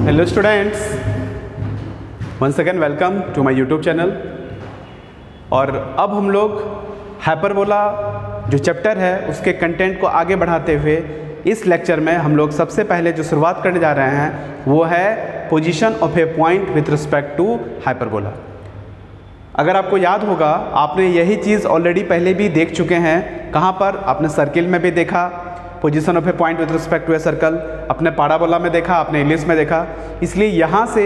Hello students, once again welcome to my YouTube channel. और अब हम लोग हाइपरबोला जो चैप्टर है उसके कंटेंट को आगे बढ़ाते हुए इस लेक्चर में हम लोग सबसे पहले जो शुरुआत करने जा रहे हैं वो है position of a point with respect to hyperbola. अगर आपको याद होगा, आपने यही चीज़ ऑलरेडी पहले भी देख चुके हैं। कहाँ पर? आपने सर्किल में भी देखा, position of a point with respect to a circle, अपने पाराबोला में देखा, अपने इलिप्स में देखा। इसलिए यहाँ से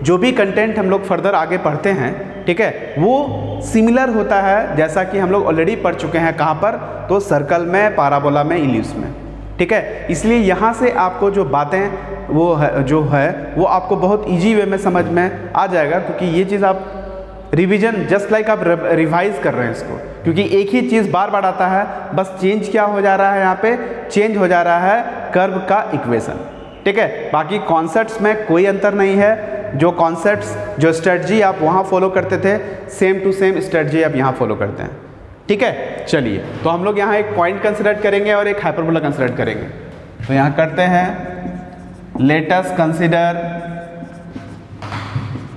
जो भी कंटेंट हम लोग फर्दर आगे पढ़ते हैं, ठीक है, वो सिमिलर होता है जैसा कि हम लोग ऑलरेडी पढ़ चुके हैं। कहाँ पर? तो सर्कल में, पाराबोला में, इलिप्स में, ठीक है। इसलिए यहाँ से आपको जो बातें वो है वो आपको बहुत ईजी वे में समझ में आ जाएगा, क्योंकि ये चीज़ आप रिवीजन जस्ट लाइक आप रिवाइज कर रहे हैं इसको, क्योंकि एक ही चीज़ बार बार आता है। बस चेंज क्या हो जा रहा है, यहाँ पे चेंज हो जा रहा है कर्व का इक्वेशन, ठीक है। बाकी कॉन्सेप्ट्स में कोई अंतर नहीं है। जो कॉन्सेप्ट्स, जो स्ट्रेटजी आप वहाँ फॉलो करते थे, सेम टू सेम स्ट्रेटजी आप यहाँ फॉलो करते हैं, ठीक है। चलिए, तो हम लोग यहाँ एक पॉइंट कंसिडर करेंगे और एक हाइपरबोला कंसिडर करेंगे। तो यहाँ करते हैं, let us consider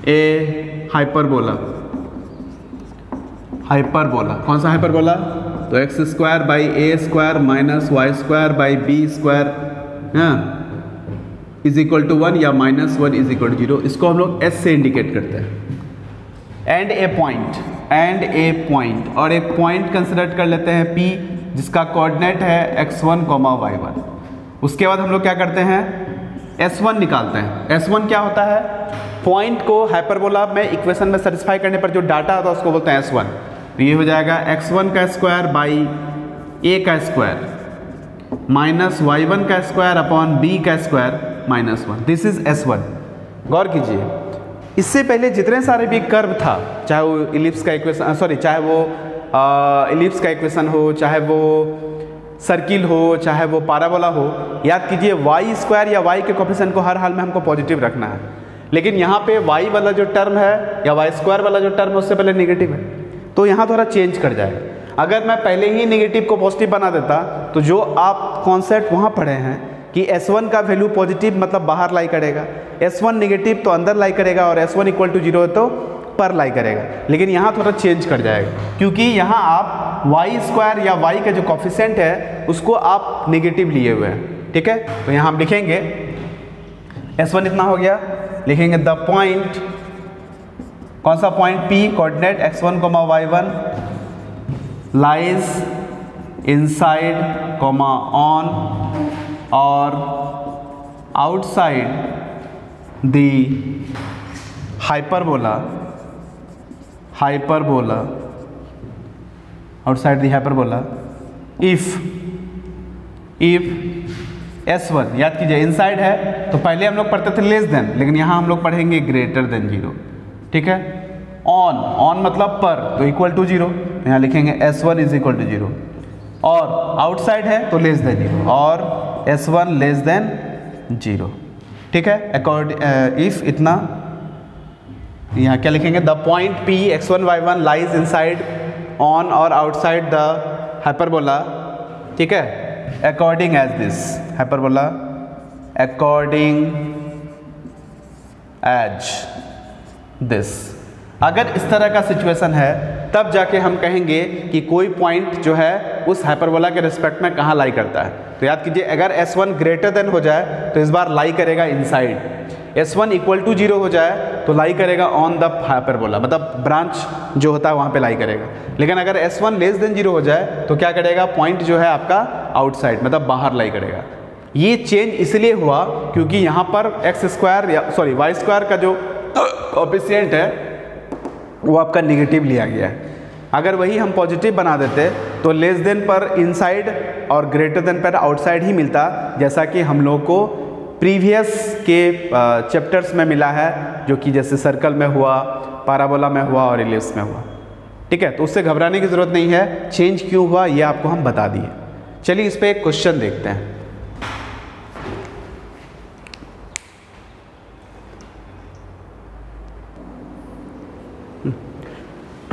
a hyperbola. Hyperbola कौन सा हाइपरबोला? तो x square by a square minus Y square by b square is equal to 1 या -1 इज इक्वल टू 0। इसको हम लोग एस से इंडिकेट करते हैं। एंड ए पॉइंट, और एक पॉइंट कंसिडर कर लेते हैं P, जिसका कोऑर्डिनेट है x1, y1। उसके बाद हम लोग क्या करते हैं, S1 निकालते हैं। S1 क्या होता है? पॉइंट को हाइपरबोला में इक्वेशन में सेटिस्फाई करने पर जो डाटा होता है उसको बोलते हैं S1। तो ये हो जाएगा x1 का स्क्वायर बाई a का स्क्वायर माइनस y1 का स्क्वायर अपॉन b का स्क्वायर -1। This is S1। गौर कीजिए, इससे पहले जितने सारे भी कर्व था, चाहे वो इलिप्स का इक्वेशन, चाहे वो इलिप्स का इक्वेशन हो, चाहे वो सर्किल हो, चाहे वो पाराबोला हो, याद कीजिए वाई स्क्वायर या वाई के कोफिशिएंट को हर हाल में हमको पॉजिटिव रखना है। लेकिन यहाँ पे वाई वाला जो टर्म है या वाई स्क्वायर वाला जो टर्म है उससे पहले नेगेटिव है, तो यहाँ थोड़ा चेंज कर जाएगा। अगर मैं पहले ही नेगेटिव को पॉजिटिव बना देता तो जो आप कॉन्सेप्ट वहाँ पढ़े हैं कि S1 का वैल्यू पॉजिटिव मतलब बाहर लाई करेगा, S1 नेगेटिव तो अंदर लाई करेगा, और S1 इक्वल टू 0 तो पर लाई करेगा। लेकिन यहाँ थोड़ा चेंज कर जाएगा, क्योंकि यहाँ आप वाई स्क्वायर या वाई का जो कॉफिशिएंट है उसको आप नेगेटिव लिए हुए हैं, ठीक है। तो यहाँ हम लिखेंगे S1 इतना हो गया, लिखेंगे द पॉइंट, कौन सा point? P, coordinate x1, y1 lies inside, on और outside the hyperbola, outside the hyperbola if S1, याद कीजिए इनसाइड है तो पहले हम लोग पढ़ते थे लेस देन, लेकिन यहाँ हम लोग पढ़ेंगे ग्रेटर देन 0, ठीक है। ऑन मतलब पर, तो इक्वल टू 0, यहाँ लिखेंगे S1 इज इक्वल टू 0। और आउटसाइड है तो लेस देन 0, और S1 लेस देन 0, ठीक है। इफ इतना, यहाँ क्या लिखेंगे? The point P x1 y1 lies inside, on और आउटसाइड द हाइपरबोला, ठीक है। According as this hyperbola, according as this. अगर इस तरह का सिचुएशन है तब जाके हम कहेंगे कि कोई पॉइंट जो है उस हाइपरबोला के रिस्पेक्ट में कहाँ लाई करता है। तो याद कीजिए, अगर S1 ग्रेटर देन हो जाए तो इस बार लाई करेगा इनसाइड, S1 इक्वल टू 0 हो जाए तो लाई करेगा ऑन द हाइपरबोला, मतलब ब्रांच जो होता है वहाँ पे लाई करेगा। लेकिन अगर S1 लेस देन 0 हो जाए तो क्या करेगा? पॉइंट जो है आपका आउटसाइड, मतलब बाहर लाई करेगा। ये चेंज इसलिए हुआ क्योंकि यहाँ पर एक्स स्क्वायर या वाई स्क्वायर का जो कोफिशिएंट है वो आपका नेगेटिव लिया गया है। अगर वही हम पॉजिटिव बना देते तो लेस देन पर इनसाइड और ग्रेटर देन पर आउटसाइड ही मिलता, जैसा कि हम लोग को प्रीवियस के चैप्टर्स में मिला है, जो कि जैसे सर्कल में हुआ, पाराबोला में हुआ और इलिप्स में हुआ, ठीक है। तो उससे घबराने की ज़रूरत नहीं है। चेंज क्यों हुआ ये आपको हम बता दिए। चलिए इस पर एक क्वेश्चन देखते हैं।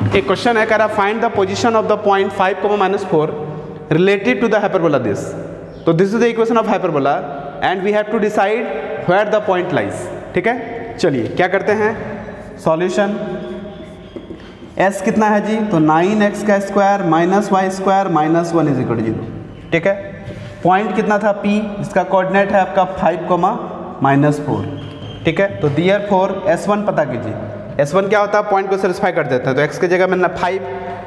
एक क्वेश्चन है, कह रहा find the position of the point 5, -4 relative to the hyperbola this. So this is the equation of hyperbola and we have to decide where the point lies. ठीक है, चलिए क्या करते हैं सॉल्यूशन। s कितना है जी, तो 9x का square minus Y square minus 1 is equal to 0। ठीक है, पॉइंट कितना था p, जिसका कोऑर्डिनेट है आपका 5,-4। ठीक है, तो देयरफॉर s1 पता कीजिए। s1 क्या होता है, पॉइंट को सेटिस्फाई कर देता है। तो x की जगह में 5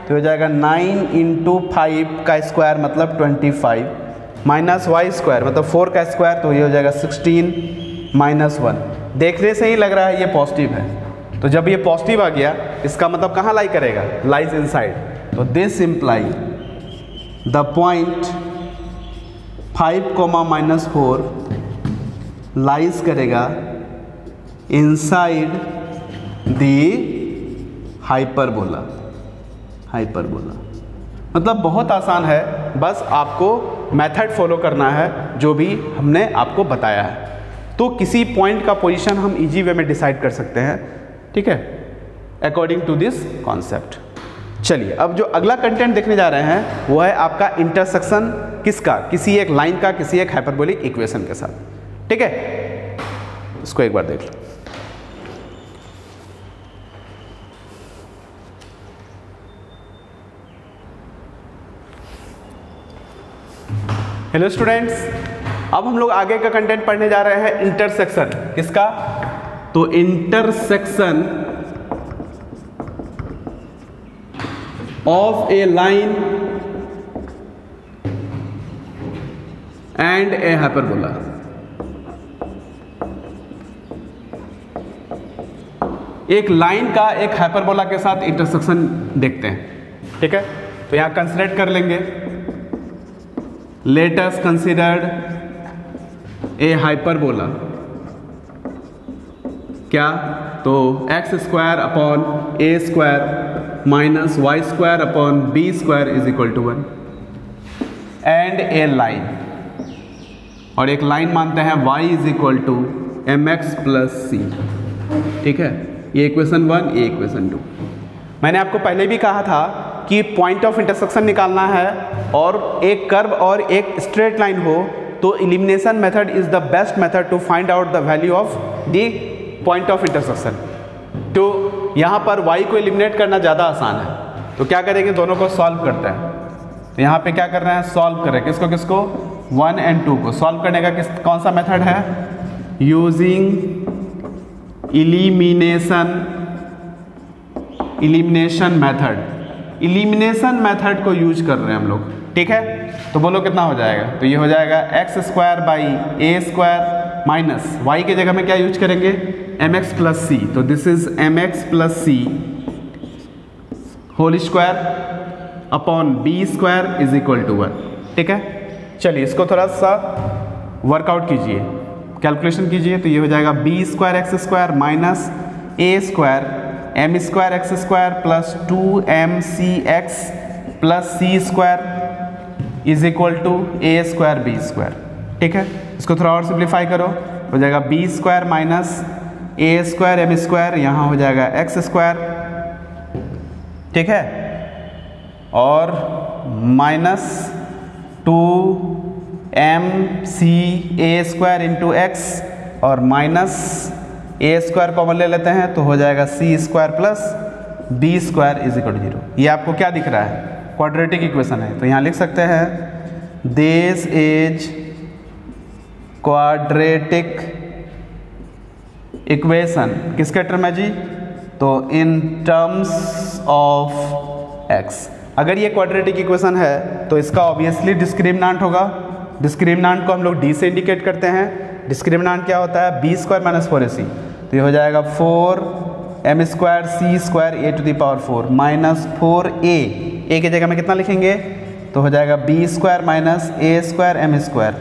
तो हो जाएगा 9 × 5 का स्क्वायर मतलब 25 माइनस वाई स्क्वायर मतलब 4 का स्क्वायर तो ये हो जाएगा 16 माइनस 1। देखने से ही लग रहा है ये पॉजिटिव है, तो जब ये पॉजिटिव आ गया इसका मतलब कहाँ लाई करेगा, लाइज इनसाइड। तो this imply the point 5,-4 lies करेगा इनसाइड द हाइपरबोला। मतलब बहुत आसान है, बस आपको मेथड फॉलो करना है जो भी हमने आपको बताया है। तो किसी पॉइंट का पोजीशन हम इजी वे में डिसाइड कर सकते हैं। ठीक है, अकॉर्डिंग टू दिस कॉन्सेप्ट। चलिए अब जो अगला कंटेंट देखने जा रहे हैं वो है आपका इंटरसेक्शन किसका, किसी एक लाइन का किसी एक हाइपरबोलिक इक्वेशन के साथ। ठीक है, इसको एक बार देख लो। हेलो स्टूडेंट्स, अब हम लोग आगे का कंटेंट पढ़ने जा रहे हैं इंटरसेक्शन किसका, तो intersection of A line and A hyperbola. एक लाइन का एक हाइपरबोला के साथ इंटरसेक्शन देखते हैं। ठीक है, तो यहां कंसिडर कर लेंगे, let us consider a hyperbola. क्या, तो x square upon A square minus Y square upon B square is equal to 1 and a line, और एक लाइन मानते हैं y is equal to mx plus C. ठीक है, ये इक्वेशन 1, ये इक्वेशन 2। मैंने आपको पहले भी कहा था कि पॉइंट ऑफ इंटरसेक्शन निकालना है और एक कर्व और एक स्ट्रेट लाइन हो तो elimination method is the best method to find out the value of the point of intersection. तो यहाँ पर y को एलिमिनेट करना ज़्यादा आसान है, तो क्या करेंगे, दोनों को सॉल्व करते हैं। तो यहाँ पे क्या कर रहे हैं, सॉल्व कर रहे हैं किसको किसको, 1 और 2 को। सॉल्व करने का कौन सा मेथड है, यूजिंग इलिमिनेशन मेथड को यूज कर रहे हैं हम लोग। ठीक है, तो बोलो कितना हो जाएगा, तो ये हो जाएगा x square by a square minus y के जगह में क्या यूज करेंगे, mx प्लस सी। तो this is mx plus c whole square upon B square is equal to 1। ठीक है, चलिए इसको थोड़ा सा वर्कआउट कीजिए, कैलकुलेशन कीजिए। तो ये हो जाएगा b square x square minus a square M square x square plus 2mc(x) plus c square is equal to A square B square. ठीक है, इसको थोड़ा और सिंप्लीफाई करो, हो जाएगा b square minus a square M square, यहाँ हो जाएगा एक्स स्क्वायर। ठीक है, और माइनस 2mc(a) इंटू एक्स और माइनस ए स्क्वायर कॉमन ले लेते हैं तो हो जाएगा c square plus B square is equal to 0। ये आपको क्या दिख रहा है, क्वाड्रेटिक इक्वेशन है। तो यहाँ लिख सकते हैं दिस इज क्वाड्रेटिक इक्वेशन किसके टर्म है जी, तो इन टर्म्स ऑफ एक्स। अगर ये क्वाड्रेटिक इक्वेशन है तो इसका ऑब्वियसली डिस्क्रिमिनेंट होगा। डिस्क्रिमिनेंट को हम लोग डी से इंडिकेट करते हैं। डिस्क्रिमिनेंट क्या होता है, बी स्क्वायर माइनस 4ac। तो ये हो जाएगा 4m square C square A to the power 4 minus 4a। ए की जगह में कितना लिखेंगे, तो हो जाएगा b square minus a square M square,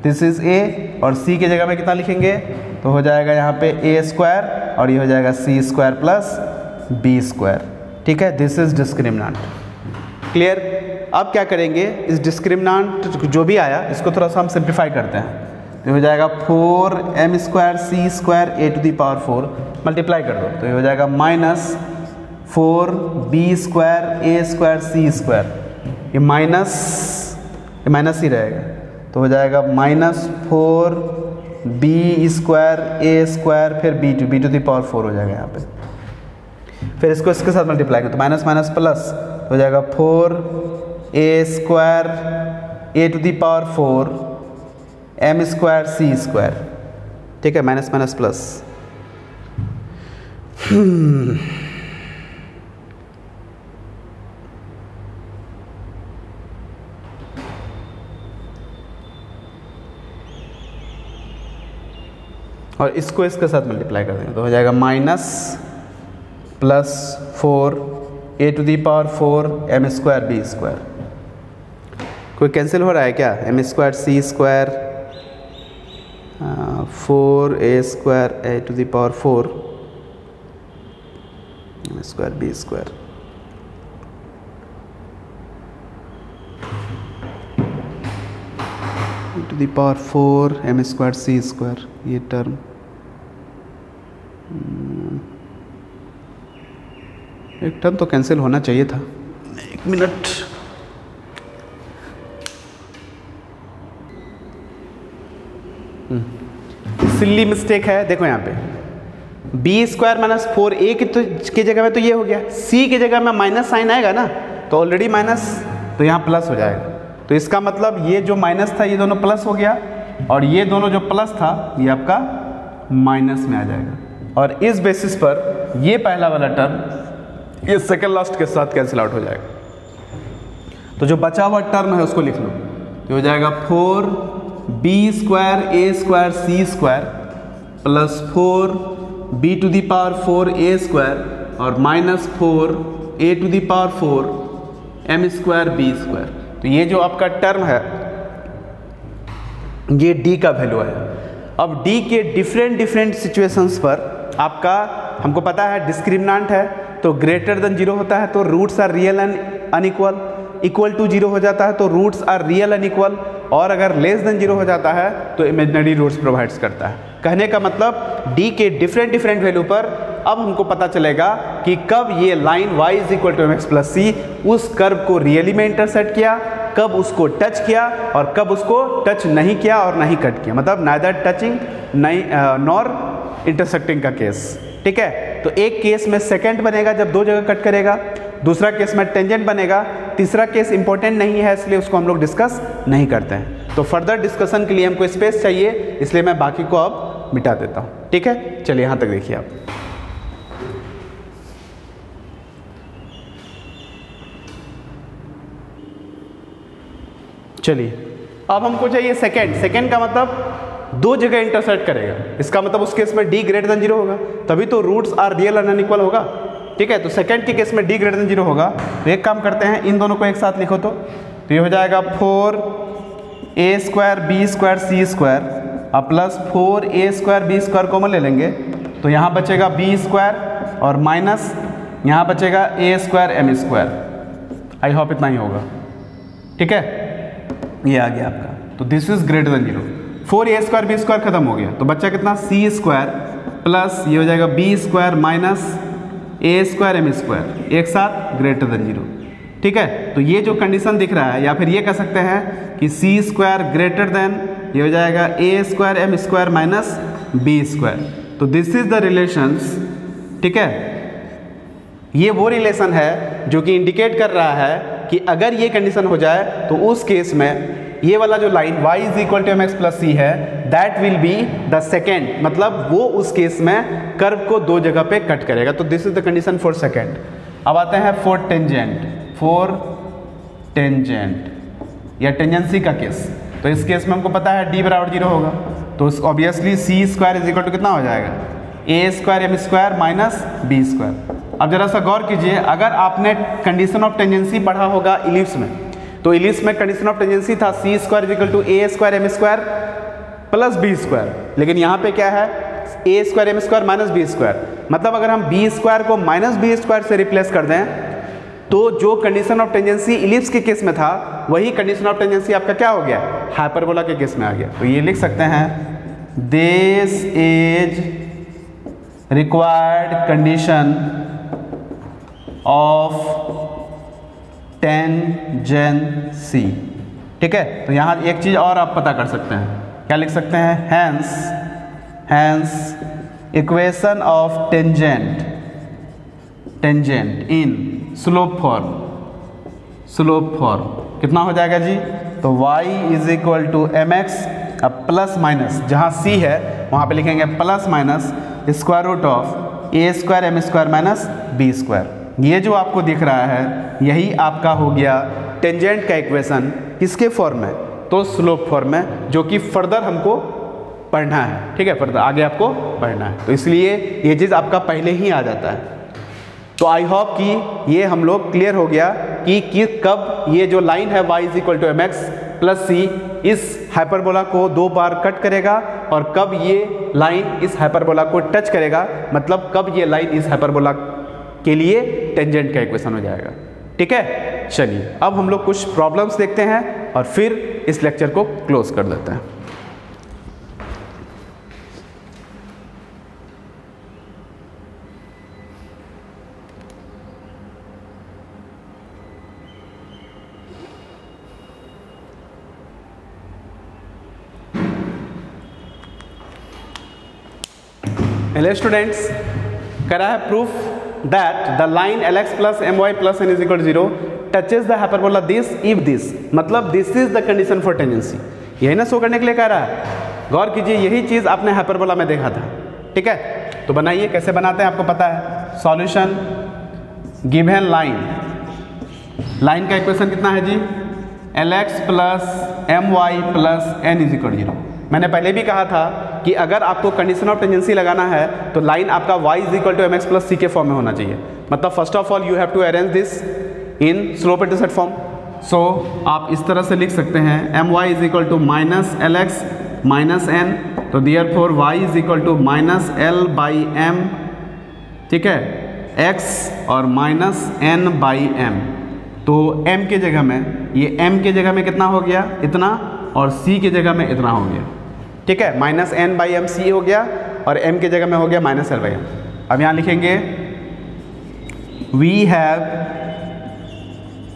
this is a. और सी की जगह में कितना लिखेंगे, तो हो जाएगा यहाँ पे ए स्क्वायर और ये हो जाएगा c square plus B square. ठीक है, दिस इज डिस्क्रिमिनेंट। क्लियर। अब क्या करेंगे, इस डिस्क्रिमिनेंट जो भी आया इसको थोड़ा सा हम सिंप्लीफाई करते हैं। तो हो जाएगा 4m square C square A to the power 4 multiply कर दो तो ये हो जाएगा माइनस 4b स्क्वायर ए स्क्वायर सी स्क्वायर, ये माइनस ही रहेगा। तो हो जाएगा माइनस 4 बी स्क्वायर ए स्क्वायर फिर बी टू द पावर 4 हो जाएगा यहाँ पे। फिर इसको इसके साथ मल्टीप्लाई करें तो माइनस माइनस प्लस हो जाएगा 4 ए square A to the power 4 M square C square. ठीक है, माइनस माइनस प्लस। और इसको इसके साथ मल्टीप्लाई कर देंगे तो हो जाएगा minus plus 4 A to the power 4 M square B square. कोई कैंसिल हो रहा है क्या? M square C square 4 A square A to the power 4 M square B square. To the power 4 M square C square, ये term एक term तो cancel होना चाहिए था। एक मिनट, सिल्ली मिस्टेक है। देखो यहाँ पे बी स्क्वायर माइनस 4 ए की जगह में तो ये हो गया, सी की जगह में माइनस साइन आएगा ना, तो ऑलरेडी माइनस, तो यहाँ प्लस हो जाएगा। तो इसका मतलब ये जो माइनस था ये दोनों प्लस हो गया, और ये दोनों जो प्लस था ये आपका माइनस में आ जाएगा। और इस बेसिस पर ये पहला वाला टर्म ये सेकंड लास्ट के साथ कैंसिल आउट हो जाएगा। तो जो बचा हुआ टर्म है उसको लिख लो, तो हो जाएगा 4 B square A square C square plus 4 B to the power 4 A square और minus 4 A to the power 4 M square B square. तो ये जो आपका टर्म है ये d का वैल्यू है। अब d के डिफरेंट सिचुएशंस पर आपका, हमको पता है डिस्क्रिमिनेंट है तो ग्रेटर देन 0 होता है तो roots are real and unequal, equal to 0 हो जाता है तो रूट्स आर रियल अनइक्वल, और अगर लेस देन 0 हो जाता है तो इमेजिनरी रूट्स प्रोवाइड्स करता है। कहने का मतलब d के डिफरेंट वैल्यू पर अब हमको पता चलेगा कि कब ये line y is equal to mx plus C उस कर्व को रियली में इंटरसेक्ट किया, कब उसको टच किया और कब उसको टच नहीं किया और नहीं कट किया, मतलब नाइदर टचिंग नहीं नॉर इंटरसेक्टिंग का केस। ठीक है, तो एक केस में सेकेंड बनेगा जब दो जगह कट करेगा, दूसरा केस में टेंजेंट बनेगा, तीसरा केस इंपॉर्टेंट नहीं है इसलिए उसको हम लोग डिस्कस नहीं करते हैं। तो फर्दर डिस्कशन के लिए हमको स्पेस चाहिए, इसलिए मैं बाकी को अब मिटा देता हूँ। ठीक है, चलिए यहाँ तक देखिए आप। चलिए अब हमको चाहिए सेकेंड का मतलब दो जगह इंटरसेक्ट करेगा, इसका मतलब उस केस में d ग्रेटर देन 0 होगा, तभी तो roots are real and unequal होगा। ठीक है, तो सेकेंड के केस में d ग्रेटर देन 0 होगा। तो एक काम करते हैं, इन दोनों को एक साथ लिखो तो ये हो जाएगा 4 ए स्क्वायर बी स्क्वायर सी स्क्वायर और प्लस 4 ए स्क्वायर बी स्क्वायर कॉमन ले लेंगे तो यहाँ बचेगा बी स्क्वायर और माइनस यहाँ बचेगा A square M square. I hope इतना ही होगा। ठीक है, ये आ गया आपका। तो this is greater than 0। 4 A square B square खत्म हो गया तो बच्चा कितना सी स्क्वायर प्लस ये हो जाएगा b square minus a square M square, एक साथ ग्रेटर देन 0। ठीक है, तो ये जो कंडीशन दिख रहा है, या फिर ये कह सकते हैं कि सी स्क्वायर ग्रेटर देन ये हो जाएगा A square M square minus B square. तो दिस इज द रिलेशंस। ठीक है, ये वो रिलेशन है जो कि इंडिकेट कर रहा है कि अगर ये कंडीशन हो जाए तो उस केस में ये वाला जो line y is equal to mx plus C है that will be the second, मतलब वो उस केस में कर्व को दो जगह पे कट करेगा। तो this is the condition for second. अब आते हैं फॉर टेंजेंट या टेंजेंसी का केस। तो इस केस में हमको पता है d बराबर 0 होगा, तो obviously C square is equal to कितना हो जाएगा A square M square minus B square. अब जरा सा गौर कीजिए, अगर आपने कंडीशन ऑफ टेंजेंसी पढ़ा होगा इलिप्स में, तो इलिप्स में कंडीशन ऑफ टेंजेंसी था C square is equal to A square M square plus B square, लेकिन यहाँ पे क्या है A square M square minus B square. मतलब अगर हम बी स्क्वायर को माइनस बी स्क्वायर से रिप्लेस कर दें तो जो कंडीशन ऑफ टेंजेंसी इलिप्स के केस में था वही कंडीशन ऑफ टेंजेंसी आपका क्या हो गया, हाइपरबोला के केस में आ गया। तो ये लिख सकते हैं this is required condition of tangency. ठीक है, तो यहाँ एक चीज़ और आप पता कर सकते हैं, क्या लिख सकते हैं, hence equation of tangent in slope form कितना हो जाएगा जी, तो y is equal to M x, अब प्लस माइनस जहाँ c है वहाँ पे लिखेंगे plus minus square root of a square M square minus B square. ये जो आपको दिख रहा है यही आपका हो गया टेंजेंट का इक्वेशन, किसके फॉर्म में, तो स्लोप फॉर्म में, जो कि फर्दर हमको पढ़ना है। ठीक है, फर्दर आगे आपको पढ़ना है, तो इसलिए ये चीज़ आपका पहले ही आ जाता है। तो आई होप कि ये हम लोग क्लियर हो गया कि कब ये जो लाइन है y is equal to M x plus C इस हाइपरबोला को 2 बार कट करेगा, और कब ये लाइन इस हाइपरबोला को टच करेगा, मतलब कब ये लाइन इस हाइपरबोला के लिए टेंजेंट का इक्वेशन हो जाएगा। ठीक है, चलिए अब हम लोग कुछ प्रॉब्लम्स देखते हैं और फिर इस लेक्चर को क्लोज कर देते हैं। हेलो स्टूडेंट्स, करा है proof that the line Lx plus my plus n is equal to 0 touches the hyperbola this if this, मतलब this is the condition for tangency. यही ना शो करने के लिए कह रहा है, गौर कीजिए यही चीज़ आपने हाइपरबोला में देखा था। ठीक है, तो बनाइए, कैसे बनाते हैं आपको पता है। सॉल्यूशन गिवन लाइन का इक्वेशन कितना है जी, Lx plus my plus n is equal to 0। मैंने पहले भी कहा था कि अगर आपको कंडीशन ऑफ टेंजेंसी लगाना है तो लाइन आपका y is equal to M x plus c के फॉर्म में होना चाहिए। मतलब first of all you have to arrange this in slope intercept form. So आप इस तरह से लिख सकते हैं m y is equal to minus l x minus n, तो therefore y is equal to minus l by m, ठीक है, x और माइनस n बाई m। तो m के जगह में, ये m के जगह में कितना हो गया, इतना, और c के जगह में इतना हो गया। ठीक है, minus n by m c हो गया, और m के जगह में हो गया माइनस एल बाई एम। अब यहाँ लिखेंगे we have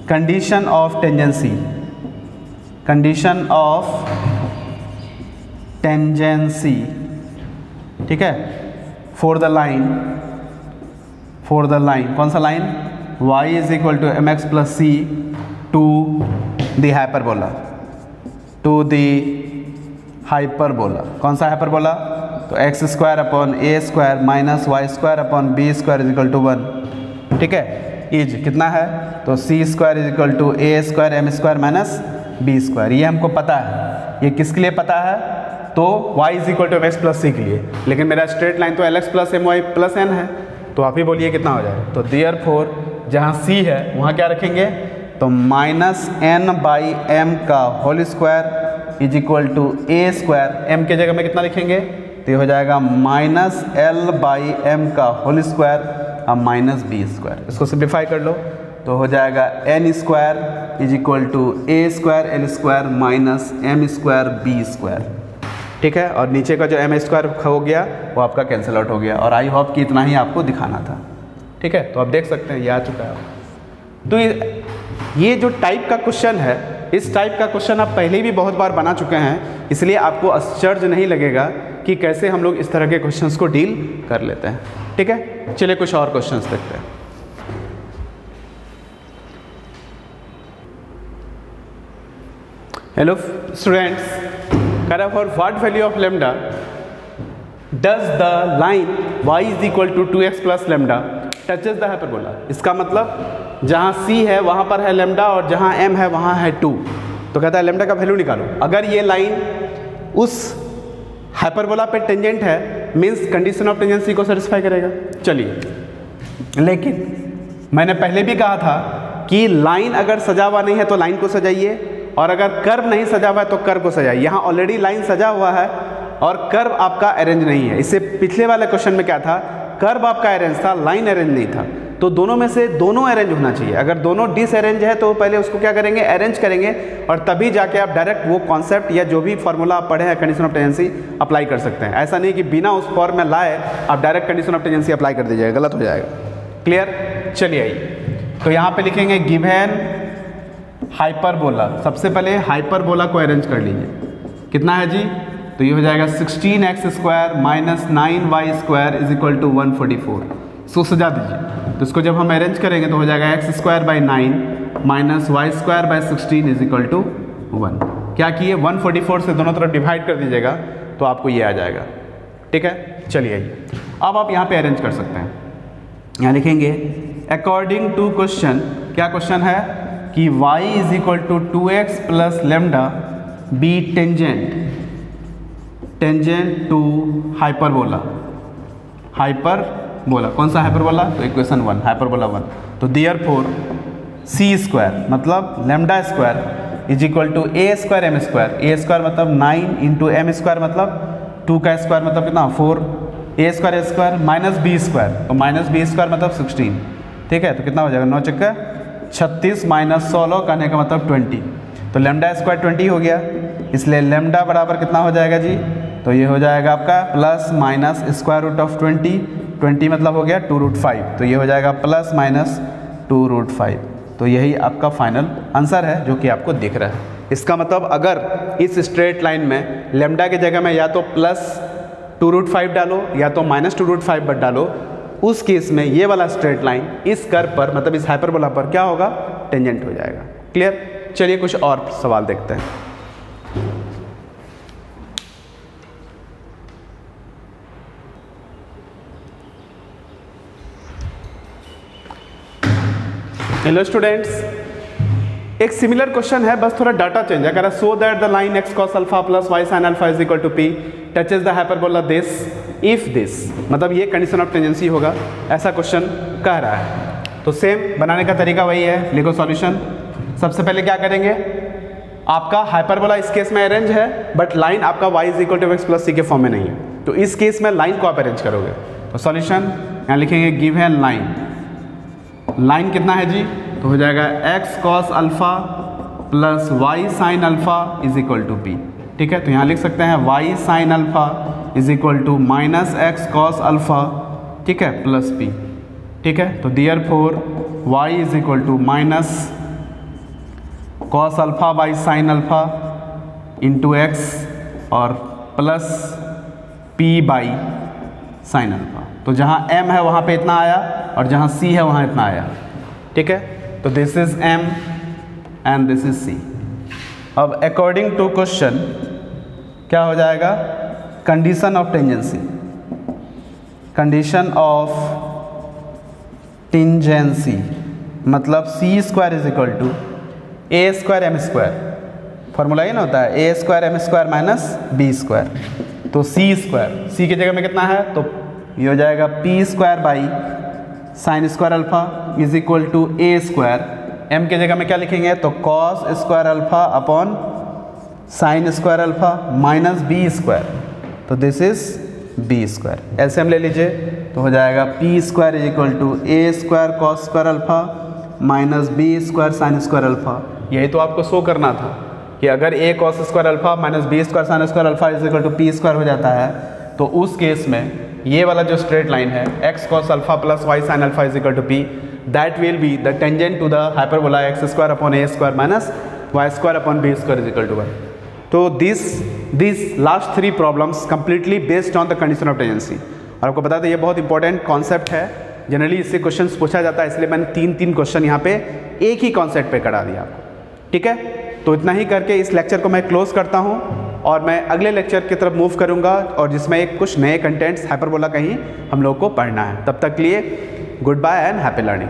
condition of tangency, condition of tangency, ठीक है, फॉर द लाइन, कौन सा line, y is equal to M x plus c to the hyperbola, कौन सा हाइपरबोला, तो x square upon A square minus Y square upon B square is equal to 1। ठीक है, is कितना है, तो c square is equal to A square M square minus B square. ये हमको पता है, ये किसके लिए पता है, तो y is equal to M x plus c के लिए। लेकिन मेरा स्ट्रेट लाइन तो l x plus m y plus n है, तो आप ही बोलिए कितना हो जाएगा। तो देयरफॉर जहाँ c है वहाँ क्या रखेंगे, तो माइनस n बाई एम का whole square is equal to A square, m के जगह में कितना लिखेंगे, तो ये हो जाएगा माइनस एल बाई एम का होल स्क्वायर और माइनस बी स्क्वायर। इसको सिंप्लीफाई कर लो तो हो जाएगा n square is equal to A square l square minus m square B square. ठीक है, और नीचे का जो एम स्क्वायर हो गया वो आपका कैंसिल आउट हो गया, और आई होप कि इतना ही आपको दिखाना था। ठीक है, तो आप देख सकते हैं ये आ चुका है। तो ये जो टाइप का क्वेश्चन है, इस टाइप का क्वेश्चन आप पहले भी बहुत बार बना चुके हैं, इसलिए आपको आश्चर्य नहीं लगेगा कि कैसे हम लोग इस तरह के क्वेश्चंस को डील कर लेते हैं। ठीक है, चलिए कुछ और क्वेश्चंस देखते हैं। हेलो स्टूडेंट्स, करा for what value of lambda does the line y is equal to 2x plus lambda touches the hyperbola. इसका मतलब जहाँ c है वहाँ पर है लेमडा और जहाँ m है वहाँ है 2। तो कहता है लेमडा का वैल्यू निकालो। अगर ये लाइन उस हाइपरबोला पे टेंजेंट है, मीन्स कंडीशन ऑफ टेंजेंसी को सेटिस्फाई करेगा। चलिए, लेकिन मैंने पहले भी कहा था कि लाइन अगर सजा हुआ नहीं है तो लाइन को सजाइए, और अगर कर्व नहीं सजा हुआ है तो कर्व को सजाइए। यहाँ ऑलरेडी लाइन सजा हुआ है और कर्व आपका अरेंज नहीं है। इससे पिछले वाले क्वेश्चन में क्या था, कर्व आपका अरेंज था, लाइन अरेंज नहीं था। तो दोनों में से दोनों अरेंज होना चाहिए। अगर दोनों डिसअरेंज है तो पहले उसको क्या करेंगे, अरेंज करेंगे, और तभी जाके आप डायरेक्ट वो कॉन्सेप्ट या जो भी फार्मूला आप पढ़े हैं कंडीशन ऑफ टेंजेंसी अप्लाई कर सकते हैं। ऐसा नहीं कि बिना उस फॉर्म में लाए आप direct condition of tangency apply कर दीजिएगा, गलत हो जाएगा। क्लियर, चलिए आइए। तो यहाँ पे लिखेंगे गिवन हाइपरबोला। सबसे पहले हाइपरबोला को अरेंज कर लीजिए। कितना है जी, तो ये हो जाएगा 16x² minus 9y² is equal to 144। इसको सजा दीजिए, तो इसको जब हम अरेंज करेंगे तो हो जाएगा x² 9 minus y² 16 is equal to 1। क्या किए, 144 से दोनों तरफ डिवाइड कर दीजिएगा तो आपको ये आ जाएगा। ठीक है, चलिए आइए अब आप यहाँ पे अरेंज कर सकते हैं। यहाँ लिखेंगे अकॉर्डिंग टू क्वेश्चन, क्या क्वेश्चन है कि y is equal to 2x plus lambda be tangent to hyperbola. Hyperbola कौन सा हाइपरबोला, तो इक्वेशन 1 हाइपरबोला 1। तो देयरफॉर c² मतलब lambda square is equal to a² m²। a² मतलब 9 इंटू m² मतलब 2 का स्क्वायर मतलब कितना 4, a² माइनस b² तो माइनस b² मतलब 16। ठीक है, तो कितना हो जाएगा 9 चक्का 36 माइनस 16 करने का मतलब 20। तो लेमडा स्क्वायर 20 हो गया, इसलिए लेमडा बराबर कितना हो जाएगा जी, तो ये हो जाएगा आपका plus minus square root of 20 मतलब हो गया 2√5। तो ये हो जाएगा प्लस माइनस 2√5। तो यही आपका फाइनल आंसर है जो कि आपको दिख रहा है। इसका मतलब अगर इस स्ट्रेट लाइन में लेमडा की जगह में या तो प्लस 2√5 डालो या तो माइनस 2√5 बट डालो, उस केस में ये वाला स्ट्रेट लाइन इस कर्व पर मतलब इस हाइपरबोला पर क्या होगा, टेंजेंट हो जाएगा। क्लियर, चलिए कुछ और सवाल देखते हैं। हेलो स्टूडेंट्स, एक सिमिलर क्वेश्चन है, बस थोड़ा डाटा चेंज है। कह रहा है so that the line x cos alpha plus y sin alpha is equal to p touches the hyperbola this if this, मतलब ये कंडीशन ऑफ टेंजेंसी होगा, ऐसा क्वेश्चन कह रहा है। तो सेम बनाने का तरीका वही है, लिखो सॉल्यूशन। सबसे पहले क्या करेंगे, आपका हाइपरबोला इस केस में अरेंज है बट लाइन आपका y is equal to x plus c के फॉर्म में नहीं है, तो इस केस में लाइन को आप अरेंज करोगे। तो सॉल्यूशन यहाँ लिखेंगे गिवन लाइन, लाइन कितना है जी, तो हो जाएगा x cos alpha plus y sin alpha is equal to p। ठीक है, तो यहाँ लिख सकते हैं y sin alpha is equal to minus x cos alpha, ठीक है, प्लस p। ठीक है, तो therefore y is equal to minus cos alpha by sin alpha into x और plus p by sin alpha. तो जहाँ m है वहाँ पे इतना आया और जहाँ c है वहाँ इतना आया। ठीक है, तो this is m and this is c। अब अकॉर्डिंग टू क्वेश्चन क्या हो जाएगा, condition of tangency, condition of tangency मतलब c² is equal to a² m², formula ये ना होता है a² m² माइनस b²। तो c² की जगह में कितना है, तो ये हो जाएगा p² by sin² alpha is equal to a²। m की जगह में क्या लिखेंगे, तो cos² alpha upon sin² alpha minus b²। तो दिस इज b²। एलसीएम ले लीजिए तो हो जाएगा p² is equal to a² cos² alpha minus b² sin² alpha. यही तो आपको शो करना था कि अगर a cos² alpha minus b² sin² alpha is equal to p² हो जाता है, तो उस केस में ये वाला जो स्ट्रेट लाइन है x cos alpha plus y sin alpha is equal to p, that will be the tangent to the hyperbola x² upon a² minus y² upon b² is equal to 1। तो this last 3 problems completely based on the condition of tangency. और आपको बता दें ये बहुत important concept है, generally इससे question पूछा जाता है, इसलिए मैंने 3 क्वेश्चन यहाँ पे एक ही कॉन्सेप्ट पे करा दिया आपको। ठीक है, तो इतना ही करके इस लेक्चर को मैं क्लोज करता हूँ और मैं अगले लेक्चर की तरफ मूव करूँगा और जिसमें एक कुछ नए कंटेंट्स हाइपरबोला का ही हम लोग को पढ़ना है। तब तक के लिए good bye and happy learning.